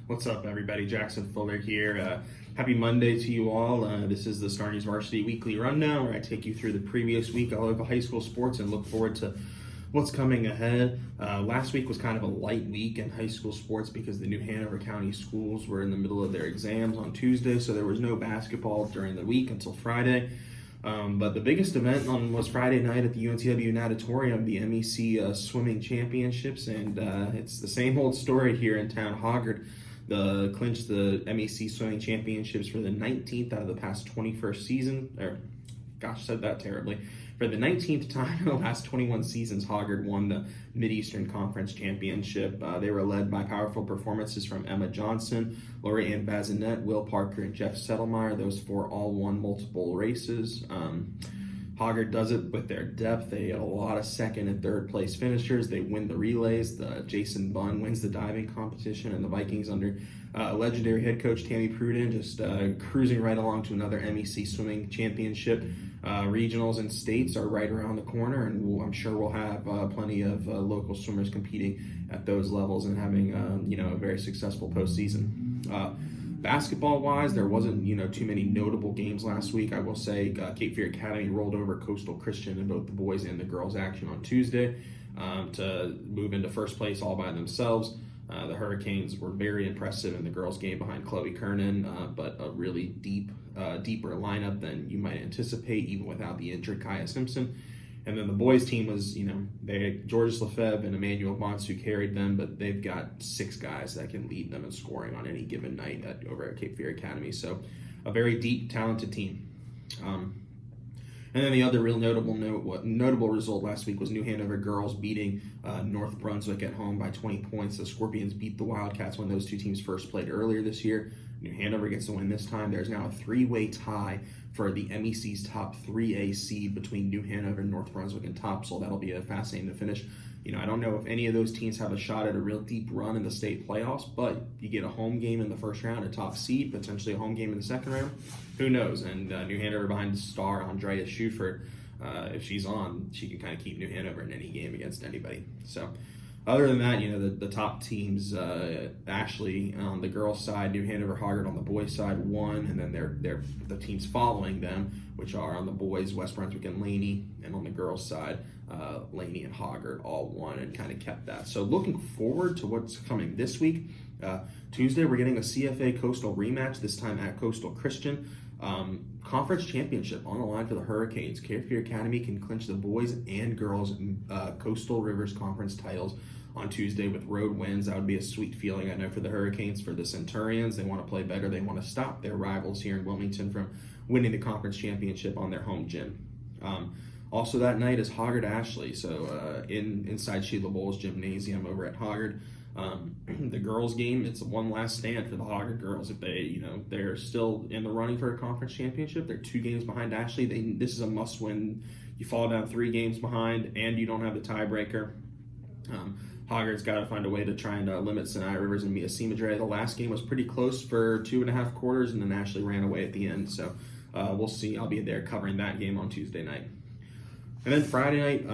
What's up, everybody? Jackson Fuller here. Happy Monday to you all. This is the StarNewsVarsity Weekly Rundown, where I take you through the previous week of all of high school sports and look forward to what's coming ahead. Last week was kind of a light week in high school sports because the New Hanover County schools were in the middle of their exams on Tuesday, so there was no basketball during the week until Friday. But the biggest event was Friday night at the UNCW Natatorium, the MEC Swimming Championships, and it's the same old story here in town. Hoggard clinched the MEC Swimming Championships for the 19th out of the past 21st season, said that terribly. For the 19th time in the last 21 seasons, Hoggard won the Mid-Eastern Conference Championship. They were led by powerful performances from Emma Johnson, Lori Ann Bazinet, Will Parker, and Jeff Settlemeyer. Those four all won multiple races. Hoggard does it with their depth. They get a lot of second and third place finishers. They win the relays. Jason Bunn wins the diving competition, and the Vikings under legendary head coach Tammy Pruden just cruising right along to another MEC swimming championship. Regionals and states are right around the corner, and I'm sure we'll have plenty of local swimmers competing at those levels and having a very successful postseason. Basketball-wise, there wasn't too many notable games last week. I will say Cape Fear Academy rolled over Coastal Christian in both the boys and the girls action on Tuesday to move into first place all by themselves. The Hurricanes were very impressive in the girls' game behind Chloe Kernan, but a really deeper lineup than you might anticipate, even without the injured Kaya Simpson. And then the boys' team was, they had Georges Lefebvre and Emmanuel Montz who carried them, but they've got 6 guys that can lead them in scoring on any given night over at Cape Fear Academy. So a very deep, talented team. And then the other real notable result last week was New Hanover girls beating North Brunswick at home by 20 points. The Scorpions beat the Wildcats when those two teams first played earlier this year. New Hanover gets the win this time. There's now a 3-way tie for the MEC's top 3A seed between New Hanover, North Brunswick, and Topsail. That'll be a fascinating to finish. I don't know if any of those teams have a shot at a real deep run in the state playoffs, but you get a home game in the first round, a top seed, potentially a home game in the second round. Who knows? And New Hanover behind star Andrea Schufert, if she's on, she can kind of keep New Hanover in any game against anybody. So other than that, the top teams, Ashley on the girls' side, New Hanover Hoggard on the boys' side won, and then the teams following them, which are on the boys, West Brunswick and Laney, and on the girls' side, Laney and Hoggard all won and kind of kept that. So looking forward to what's coming this week. Tuesday, we're getting a CFA Coastal rematch, this time at Coastal Christian. Conference championship on the line for the Hurricanes. Cape Fear Academy can clinch the boys and girls Coastal Rivers Conference titles on Tuesday with road wins. That would be a sweet feeling, I know, for the Hurricanes. For the Centurions, they want to play better. They want to stop their rivals here in Wilmington from winning the conference championship on their home gym. Also that night is Hoggard Ashley, so inside Sheila Bowles Gymnasium over at Hoggard. The girls' game, it's one last stand for the Hoggard girls. If they're still in the running for a conference championship, they're 2 games behind Ashley. This is a must-win. You fall down 3 games behind, and you don't have the tiebreaker. Hoggard's got to find a way to try and limit Sinai Rivers and Mia Seamadre. The last game was pretty close for 2.5 quarters, and then Ashley ran away at the end. So we'll see. I'll be there covering that game on Tuesday night. And then Friday night,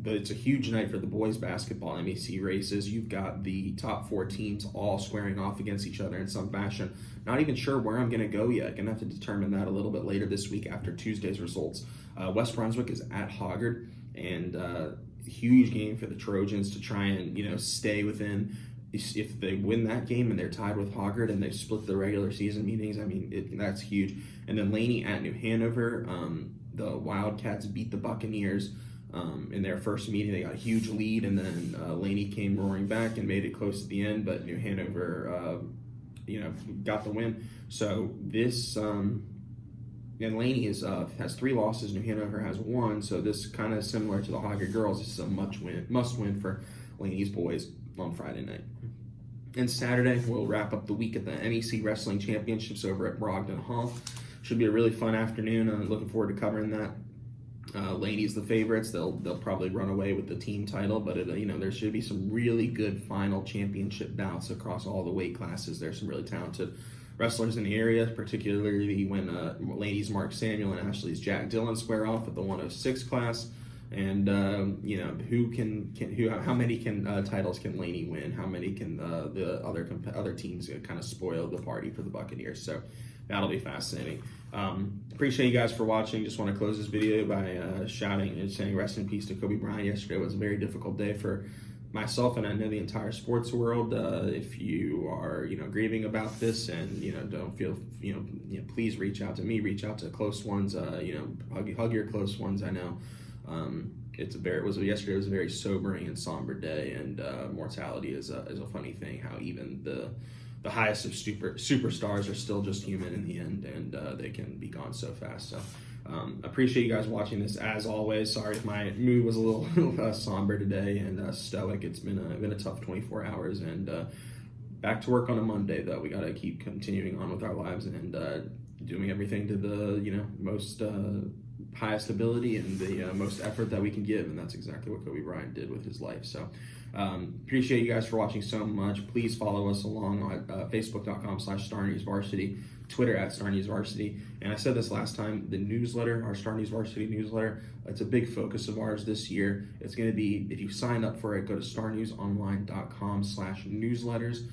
it's a huge night for the boys basketball MEC races. You've got the top 4 teams all squaring off against each other in some fashion. Not even sure where I'm going to go yet. Going to have to determine that a little bit later this week after Tuesday's results. West Brunswick is at Hoggard, and huge game for the Trojans to try and stay within. If they win that game and they're tied with Hoggard and they split the regular season meetings, that's huge. And then Laney at New Hanover. The Wildcats beat the Buccaneers in their first meeting. They got a huge lead, and then Laney came roaring back and made it close at the end, but New Hanover, got the win. So this, and Laney has 3 losses. New Hanover has 1, so this kind of similar to the Hoggard girls. This is a must win for Laney's boys on Friday night. And Saturday, we'll wrap up the week at the MEC Wrestling Championships over at Brogdon Hall. Should be a really fun afternoon. I'm looking forward to covering that. Laney's the favorites. They'll probably run away with the team title, but there should be some really good final championship bouts across all the weight classes. There's some really talented wrestlers in the area, particularly when Laney's Mark Samuel and Ashley's Jack Dillon square off at the 106 class. and how many titles can Laney win? How many can the other teams kind of spoil the party for the Buccaneers? So that'll be fascinating. Appreciate you guys for watching. Just want to close this video by shouting and saying rest in peace to Kobe Bryant. Yesterday was a very difficult day for myself, and I know the entire sports world. If you are, grieving about this, and don't feel, please reach out to me, reach out to close ones. Hug your close ones. I know yesterday was a very sobering and somber day, and mortality is a funny thing. How even the highest of superstars are still just human in the end, and they can be gone so fast. So appreciate you guys watching this as always. Sorry if my mood was a little somber today and stoic. It's been a tough 24 hours, and back to work on a Monday though. We got to keep continuing on with our lives and doing everything to the most highest ability and the most effort that we can give, and that's exactly what Kobe Bryant did with his life. So appreciate you guys for watching so much. Please follow us along on facebook.com/StarNewsVarsity, Twitter @StarNewsVarsity. And I said this last time, the newsletter, our Star News Varsity newsletter, it's a big focus of ours this year. It's going to be, if you sign up for it, go to starnewsonline.com/newsletters.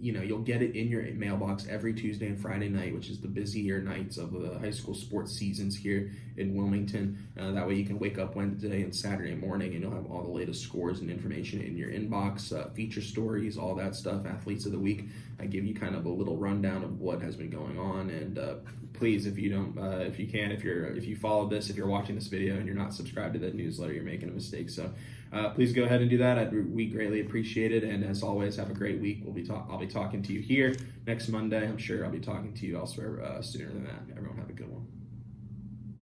You'll get it in your mailbox every Tuesday and Friday night, which is the busier nights of the high school sports seasons here in Wilmington. That way you can wake up Wednesday and Saturday morning and you'll have all the latest scores and information in your inbox, feature stories, all that stuff, athletes of the week. I give you kind of a little rundown of what has been going on, and please, if you follow this, if you're watching this video and you're not subscribed to that newsletter, you're making a mistake. So please go ahead and do that. We greatly appreciate it. And as always, have a great week. I'll be talking to you here next Monday. I'm sure I'll be talking to you elsewhere sooner than that. Everyone have a good one.